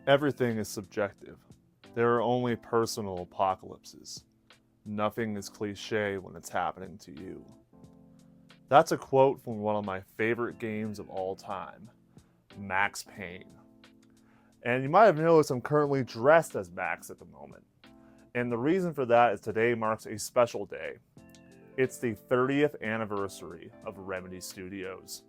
Everything is subjective. There are only personal apocalypses. Nothing is cliche when it's happening to you. That's a quote from one of my favorite games of all time, Max Payne. And you might have noticed I'm currently dressed as Max at the moment. And the reason for that is today marks a special day. It's the 30th anniversary of Remedy Studios.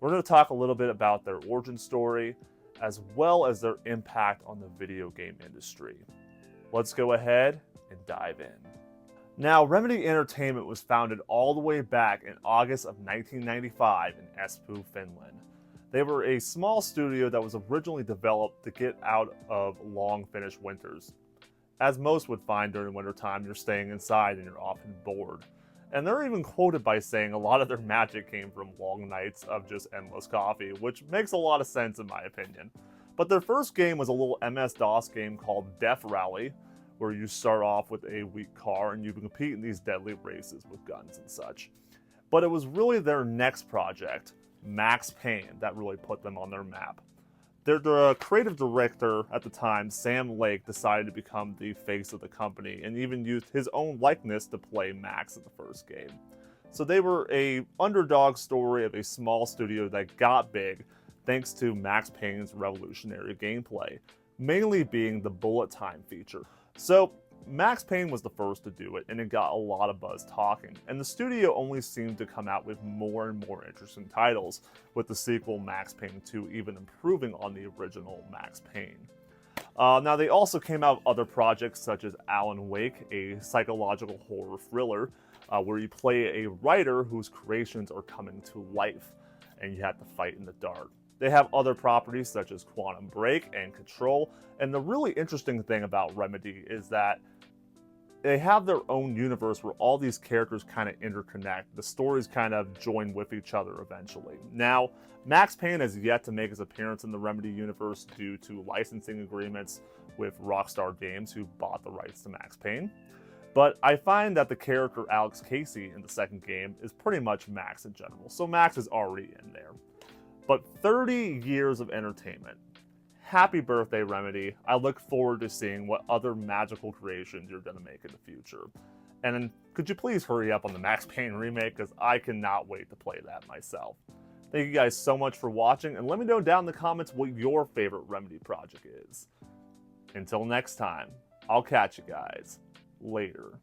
We're going to talk a little bit about their origin story, as well as their impact on the video game industry. Let's go ahead and dive in. Now, Remedy Entertainment was founded all the way back in August of 1995 in Espoo, Finland. They were a small studio that was originally developed to get out of long Finnish winters. As most would find during wintertime, you're staying inside and you're often bored. And they're even quoted by saying a lot of their magic came from long nights of just endless coffee, which makes a lot of sense in my opinion. But their first game was a little MS-DOS game called Death Rally, where you start off with a weak car and you can compete in these deadly races with guns and such. But it was really their next project, Max Payne, that really put them on their map. Their creative director at the time, Sam Lake, decided to become the face of the company and even used his own likeness to play Max in the first game. So they were a underdog story of a small studio that got big thanks to Max Payne's revolutionary gameplay, mainly being the bullet time feature. So Max Payne was the first to do it, and it got a lot of buzz talking, and the studio only seemed to come out with more and more interesting titles, with the sequel Max Payne 2 even improving on the original Max Payne. Now they also came out with other projects such as Alan Wake, a psychological horror thriller, where you play a writer whose creations are coming to life, and you have to fight in the dark. They have other properties such as Quantum Break and Control, and the really interesting thing about Remedy is that they have their own universe where all these characters kind of interconnect. The stories kind of join with each other eventually. Now, Max Payne has yet to make his appearance in the Remedy universe due to licensing agreements with Rockstar Games, who bought the rights to Max Payne. But I find that the character Alex Casey in the second game is pretty much Max in general, so Max is already in there. But 30 years of entertainment. Happy birthday, Remedy. I look forward to seeing what other magical creations you're going to make in the future. And then, could you please hurry up on the Max Payne remake, because I cannot wait to play that myself. Thank you guys so much for watching, and let me know down in the comments what your favorite Remedy project is. Until next time, I'll catch you guys later.